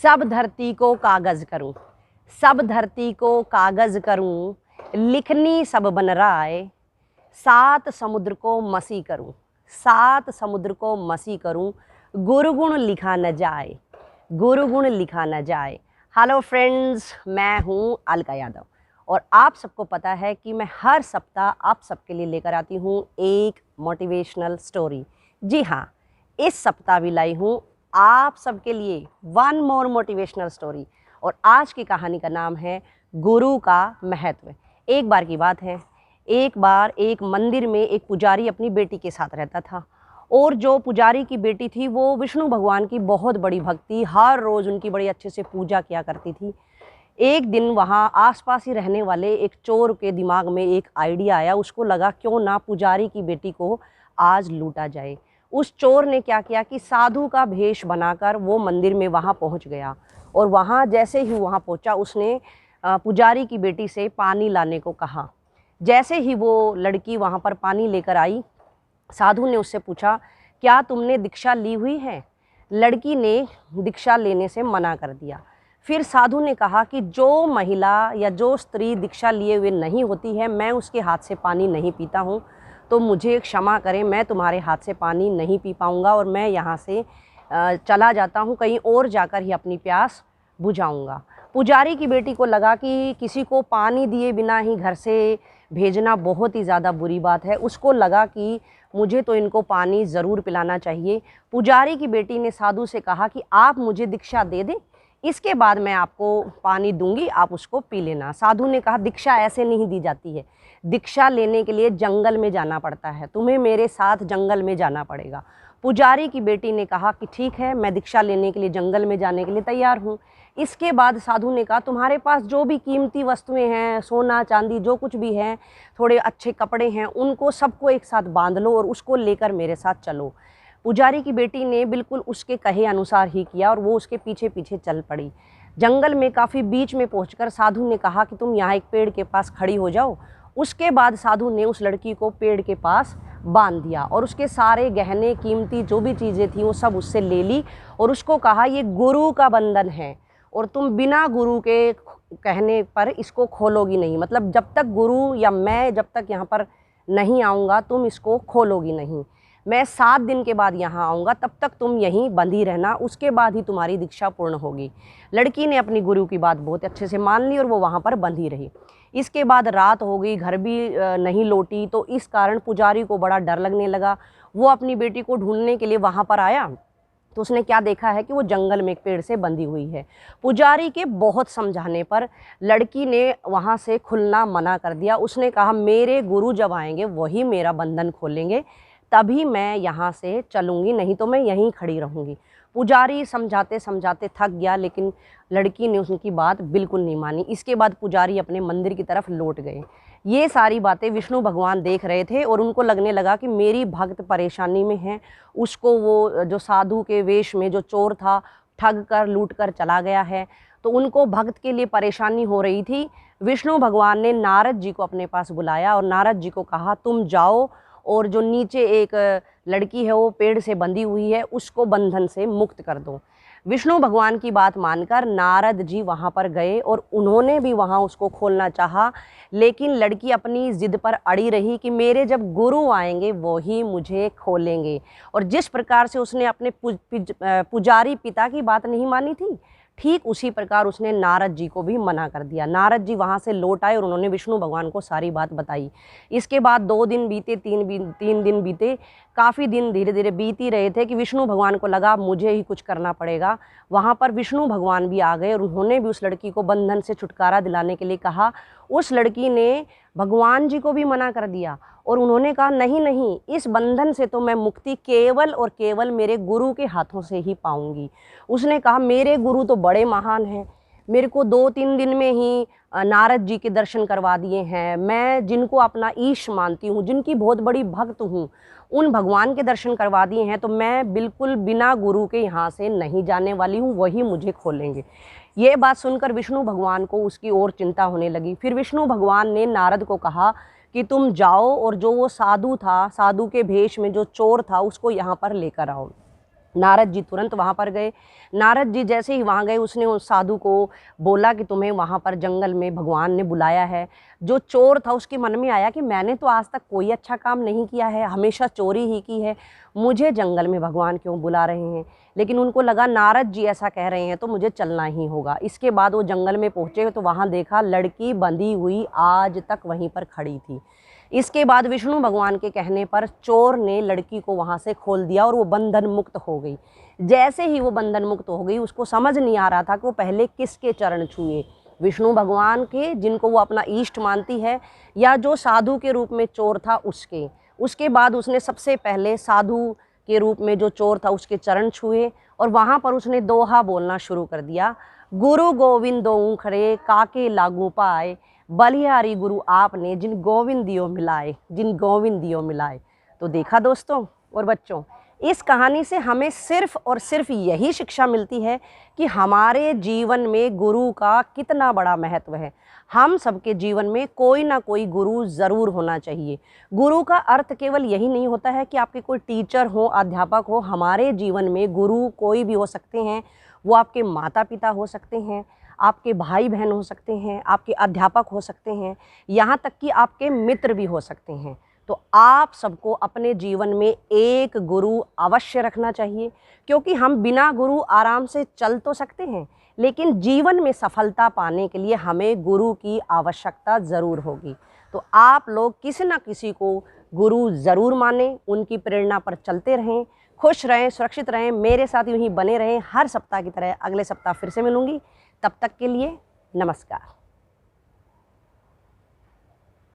सब धरती को कागज करूं, सब धरती को कागज करूं, लिखनी सब बन राय। सात समुद्र को मसी करूं, सात समुद्र को मसी करूं, गुरुगुण लिखा न जाए, गुरुगुण लिखा न जाए। हेलो फ्रेंड्स, मैं हूं अलका यादव और आप सबको पता है कि मैं हर सप्ताह आप सबके लिए लेकर आती हूं एक मोटिवेशनल स्टोरी। जी हाँ, इस सप्ताह भी लाई हूं आप सबके लिए वन मोर मोटिवेशनल स्टोरी। और आज की कहानी का नाम है गुरु का महत्व। एक बार की बात है, एक बार एक मंदिर में एक पुजारी अपनी बेटी के साथ रहता था और जो पुजारी की बेटी थी वो विष्णु भगवान की बहुत बड़ी भक्ति, हर रोज़ उनकी बड़ी अच्छे से पूजा किया करती थी। एक दिन वहाँ आसपास ही रहने वाले एक चोर के दिमाग में एक आइडिया आया। उसको लगा क्यों ना पुजारी की बेटी को आज लूटा जाए। उस चोर ने क्या किया कि साधु का भेष बनाकर वो मंदिर में वहाँ पहुँच गया और वहाँ जैसे ही वहाँ पहुँचा उसने पुजारी की बेटी से पानी लाने को कहा। जैसे ही वो लड़की वहाँ पर पानी लेकर आई, साधु ने उससे पूछा, क्या तुमने दीक्षा ली हुई है? लड़की ने दीक्षा लेने से मना कर दिया। फिर साधु ने कहा कि जो महिला या जो स्त्री दीक्षा लिए हुए नहीं होती है, मैं उसके हाथ से पानी नहीं पीता हूँ, तो मुझे क्षमा करें, मैं तुम्हारे हाथ से पानी नहीं पी पाऊँगा और मैं यहाँ से चला जाता हूँ, कहीं और जाकर ही अपनी प्यास बुझाऊँगा। पुजारी की बेटी को लगा कि किसी को पानी दिए बिना ही घर से भेजना बहुत ही ज़्यादा बुरी बात है। उसको लगा कि मुझे तो इनको पानी ज़रूर पिलाना चाहिए। पुजारी की बेटी ने साधु से कहा कि आप मुझे दीक्षा दे दें, इसके बाद मैं आपको पानी दूंगी, आप उसको पी लेना। साधु ने कहा, दीक्षा ऐसे नहीं दी जाती है, दीक्षा लेने के लिए जंगल में जाना पड़ता है, तुम्हें मेरे साथ जंगल में जाना पड़ेगा। पुजारी की बेटी ने कहा कि ठीक है, मैं दीक्षा लेने के लिए जंगल में जाने के लिए तैयार हूँ। इसके बाद साधु ने कहा, तुम्हारे पास जो भी कीमती वस्तुएं हैं, सोना चांदी जो कुछ भी है, थोड़े अच्छे कपड़े हैं, उनको सबको एक साथ बांध लो और उसको लेकर मेरे साथ चलो। पुजारी की बेटी ने बिल्कुल उसके कहे अनुसार ही किया और वो उसके पीछे पीछे चल पड़ी। जंगल में काफ़ी बीच में पहुंचकर साधु ने कहा कि तुम यहाँ एक पेड़ के पास खड़ी हो जाओ। उसके बाद साधु ने उस लड़की को पेड़ के पास बांध दिया और उसके सारे गहने कीमती जो भी चीज़ें थी वो सब उससे ले ली और उसको कहा, ये गुरु का बंधन है और तुम बिना गुरु के कहने पर इसको खोलोगी नहीं। मतलब जब तक गुरु या मैं जब तक यहाँ पर नहीं आऊँगा तुम इसको खोलोगी नहीं। मैं 7 दिन के बाद यहाँ आऊँगा, तब तक तुम यहीं बंधी रहना, उसके बाद ही तुम्हारी दीक्षा पूर्ण होगी। लड़की ने अपनी गुरु की बात बहुत अच्छे से मान ली और वो वहाँ पर बंधी रही। इसके बाद रात हो गई, घर भी नहीं लौटी, तो इस कारण पुजारी को बड़ा डर लगने लगा। वो अपनी बेटी को ढूंढने के लिए वहाँ पर आया तो उसने क्या देखा है कि वो जंगल में एक पेड़ से बंधी हुई है। पुजारी के बहुत समझाने पर लड़की ने वहाँ से खुलना मना कर दिया। उसने कहा, मेरे गुरु जब आएंगे वही मेरा बंधन खोलेंगे, तभी मैं यहाँ से चलूँगी, नहीं तो मैं यहीं खड़ी रहूँगी। पुजारी समझाते समझाते थक गया, लेकिन लड़की ने उसकी बात बिल्कुल नहीं मानी। इसके बाद पुजारी अपने मंदिर की तरफ लौट गए। ये सारी बातें विष्णु भगवान देख रहे थे और उनको लगने लगा कि मेरी भक्त परेशानी में है। उसको वो जो साधु के वेश में जो चोर था ठग कर लूट कर चला गया है, तो उनको भक्त के लिए परेशानी हो रही थी। विष्णु भगवान ने नारद जी को अपने पास बुलाया और नारद जी को कहा, तुम जाओ और जो नीचे एक लड़की है वो पेड़ से बंधी हुई है, उसको बंधन से मुक्त कर दो। विष्णु भगवान की बात मानकर नारद जी वहाँ पर गए और उन्होंने भी वहाँ उसको खोलना चाहा, लेकिन लड़की अपनी ज़िद पर अड़ी रही कि मेरे जब गुरु आएंगे वो ही मुझे खोलेंगे। और जिस प्रकार से उसने अपने पुजारी पिता की बात नहीं मानी थी, ठीक उसी प्रकार उसने नारद जी को भी मना कर दिया। नारद जी वहाँ से लौट आए और उन्होंने विष्णु भगवान को सारी बात बताई। इसके बाद 2 दिन बीते, 3 दिन बीते, काफ़ी दिन धीरे धीरे बीत ही रहे थे कि विष्णु भगवान को लगा मुझे ही कुछ करना पड़ेगा। वहाँ पर विष्णु भगवान भी आ गए और उन्होंने भी उस लड़की को बंधन से छुटकारा दिलाने के लिए कहा। उस लड़की ने भगवान जी को भी मना कर दिया और उन्होंने कहा, नहीं नहीं, इस बंधन से तो मैं मुक्ति केवल और केवल मेरे गुरु के हाथों से ही पाऊंगी। उसने कहा, मेरे गुरु तो बड़े महान हैं, मेरे को 2-3 दिन में ही नारद जी के दर्शन करवा दिए हैं। मैं जिनको अपना ईश मानती हूँ, जिनकी बहुत बड़ी भक्त हूँ, उन भगवान के दर्शन करवा दिए हैं, तो मैं बिल्कुल बिना गुरु के यहाँ से नहीं जाने वाली हूँ, वही मुझे खोलेंगे। ये बात सुनकर विष्णु भगवान को उसकी और चिंता होने लगी। फिर विष्णु भगवान ने नारद को कहा कि तुम जाओ और जो वो साधु था, साधु के भेष में जो चोर था, उसको यहाँ पर लेकर आओ। नारद जी तुरंत वहाँ पर गए। नारद जी जैसे ही वहाँ गए, उसने उस साधु को बोला कि तुम्हें वहाँ पर जंगल में भगवान ने बुलाया है। जो चोर था उसके मन में आया कि मैंने तो आज तक कोई अच्छा काम नहीं किया है, हमेशा चोरी ही की है, मुझे जंगल में भगवान क्यों बुला रहे हैं। लेकिन उनको लगा नारद जी ऐसा कह रहे हैं तो मुझे चलना ही होगा। इसके बाद वो जंगल में पहुँचे तो वहाँ देखा लड़की बंधी हुई आज तक वहीं पर खड़ी थी। इसके बाद विष्णु भगवान के कहने पर चोर ने लड़की को वहाँ से खोल दिया और वो बंधन मुक्त हो गई। जैसे ही वो बंधन मुक्त हो गई, उसको समझ नहीं आ रहा था कि वो पहले किसके चरण छुए, विष्णु भगवान के जिनको वो अपना इष्ट मानती है, या जो साधु के रूप में चोर था उसके। उसके बाद उसने सबसे पहले साधु के रूप में जो चोर था उसके चरण छुए और वहाँ पर उसने दोहा बोलना शुरू कर दिया, गुरु गोविंद दोऊ खड़े काके लागू पाए, बलिहारी गुरु आपने जिन गोविंद दियो मिलाए, जिन गोविंद दियो मिलाए। तो देखा दोस्तों और बच्चों, इस कहानी से हमें सिर्फ और सिर्फ यही शिक्षा मिलती है कि हमारे जीवन में गुरु का कितना बड़ा महत्व है। हम सबके जीवन में कोई ना कोई गुरु ज़रूर होना चाहिए। गुरु का अर्थ केवल यही नहीं होता है कि आपके कोई टीचर हो, अध्यापक हो। हमारे जीवन में गुरु कोई भी हो सकते हैं। वो आपके माता पिता हो सकते हैं, आपके भाई बहन हो सकते हैं, आपके अध्यापक हो सकते हैं, यहाँ तक कि आपके मित्र भी हो सकते हैं। तो आप सबको अपने जीवन में एक गुरु अवश्य रखना चाहिए, क्योंकि हम बिना गुरु आराम से चल तो सकते हैं, लेकिन जीवन में सफलता पाने के लिए हमें गुरु की आवश्यकता ज़रूर होगी। तो आप लोग किसी न किसी को गुरु ज़रूर मानें, उनकी प्रेरणा पर चलते रहें, खुश रहें, सुरक्षित रहें, मेरे साथ यूँ ही बने रहें। हर सप्ताह की तरह अगले सप्ताह फिर से मिलूँगी। तब तक के लिए नमस्कार।